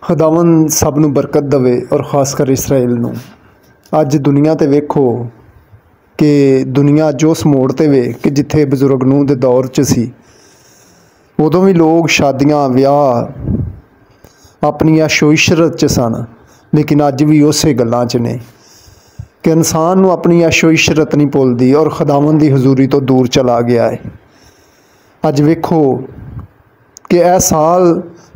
खुदावन सब नूं बरकत दवे और खास कर इसराइल नूं। अज दुनिया ते वेखो कि दुनिया अज उस मोड़ ते वे कि जिथे बजुर्ग नूह दे दौर च सी उदों भी लोग शादियां विआह अपनी ऐशो-इशरत च सन, लेकिन अज भी उस गल्लां च ने कि इंसान नूं अपनी ऐशो-इशरत नहीं भुलदी और खुदावन दी हजूरी तो दूर चला गया है। अज वेखो कि यह साल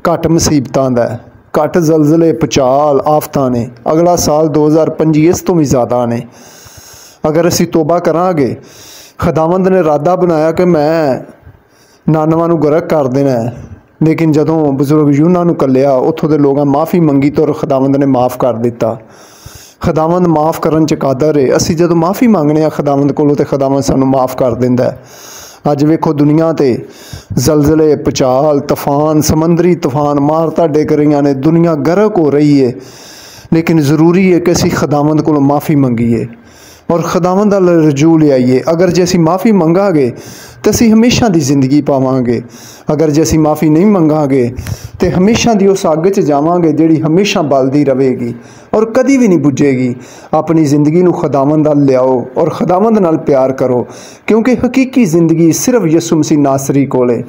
घट मुसीबतां दा है, घट जलजले भुचाल आफतां ने। अगला साल 2025 इस तो भी ज़्यादा ने। अगर असी तोबा करांगे, खुदावंद ने इरादा बनाया कि मैं नानवा नूं गरक कर देना है, लेकिन जदों बजुर्ग यूना नूं कल्लिया उत्थों दे लोगां माफ़ी मंगी तो खुदावंद ने माफ़ कर दिता। खुदावंद माफ़ करन च कादर है। असी जदों माफ़ी मंगने खुदावंद कोलों ते खुदावंद सानूं माफ़ कर दिंदा है। अज वेखो दुनिया ते जलजले भुचाल तूफान समंदरी तूफान मार ताडे कर रही ने, दुनिया गरक हो रही है, लेकिन ज़रूरी है कि असी खुदावंद कोलों माफ़ी मंगीए और खुदावंद अल रजू लियाईए। अगर जे असी माफ़ी मंगांगे तो असी हमेशा की जिंदगी पावांगे। अगर जे असी माफ़ी नहीं मंगांगे तो हमेशा की उस अग च जावांगे जिहड़ी हमेशा बलदी रहेगी और कभी भी नहीं बुझेगी। अपनी जिंदगी नूं खुदावंद अल लियाओ और खुदावंद नाल प्यार करो, क्योंकि हकीकी जिंदगी सिर्फ यसू मसीह नासरी कोल है,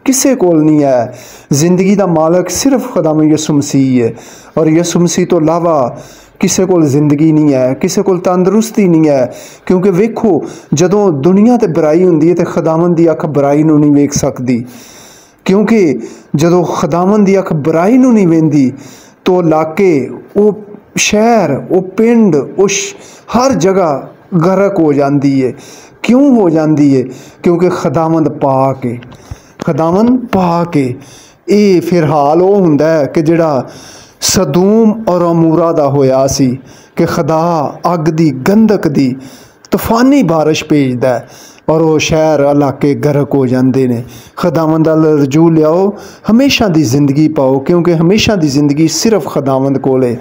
किसे कोल नहीं है। जिंदगी का मालक सिर्फ खुदावंद यसू मसीह है और यसू मसीह तो इलावा किसी को जिंदगी नहीं है, किसी को तंदुरुस्ती नहीं है। क्योंकि वेखो जदों दुनिया ते बुराई हुंदी है तो खुदावंद दी अख बुराई नूं नहीं वेख सकदी, क्योंकि जदों खुदावंद दी अख बुराई नूं नहीं वेंदी तो इलाके वो शहर वो पिंड उस हर जगह गरक हो जाती है। क्यों हो जाती है? क्योंकि खुदावंद पाक है। खुदावंद पाक है। ये फिर हाल वो हुंदा है कि जिहड़ा सदूम और अमूरा दा होया सी कि खुदा अग दी गंधक दी तूफानी बारिश भेजदा है और वो शहर इलाके गरक हो जाते हैं। खुदावंद अल रजू लियाओ, हमेशा की जिंदगी पाओ, क्योंकि हमेशा की जिंदगी सिर्फ खुदावंद कोल है।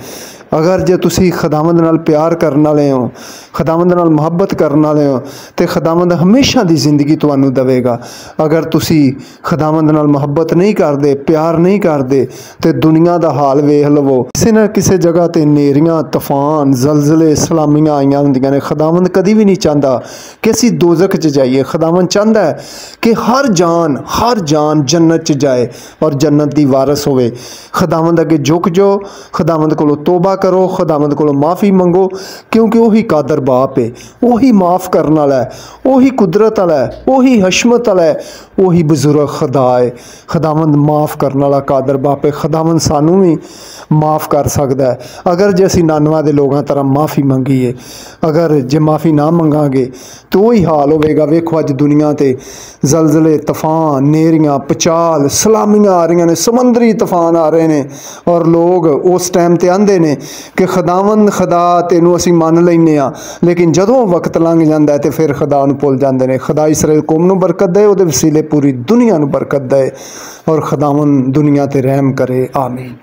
अगर जे तुसी खुदावंद नाल प्यार करने वाले हो, खुदावंद नाल मुहब्बत करने वाले हो, तो खुदावंद हमेशा की जिंदगी तुहानू देवेगा। अगर तुसी खुदावंद नाल मुहब्बत नहीं करते, प्यार नहीं करते, तो दुनिया का हाल वेख लवो। किसी न किसी जगह ते नेरियां तूफान जलजले सलामियां आईयां हुंदियां ने। खुदावंद कभी भी नहीं चाहता कि असी दोजख च जाइए। खुदावंद चाहता है कि हर जान जन्नत च जाए और जन्नत की वारस होवे। खुदावंद अगे झुक जाओ, खुदावंद कोलों तोबा करो, खुदावंद कोलों माफ़ी मंगो, क्योंकि वही कादर बाप है, वही माफ़ करने वाला है, वही कुदरत वाला है, वही हशमत वाला है, वही बुजुर्ग खुदा है। खुदावंद माफ़ करने वाला कादर बाप है। खुदावंद सानू भी माफ़ कर सकता है अगर जे असी नानवा दे लोगों तरह माफ़ी मंगीए। अगर जे माफ़ी ना मंगांगे तो वही हाल होवेगा। वेखो अज दुनिया ते जलजले तूफान नेरियां भुचाल सलामियां आ रही ने, समंदरी तूफान आ रहे हैं और लोग उस टाइम ते आंदे ने कि खुदावंद खुदा तेनू असी मान लैने आ, लेकिन जदों वक्त लंघ जाता है तो फिर खुदा नूं भुल जाते हैं। खुदा इसराइल कौम नूं बरकत दे, उहदे वसीले पूरी दुनिया नूं बरकत दे और खुदावंद दुनिया ते रहम करे। आमीन।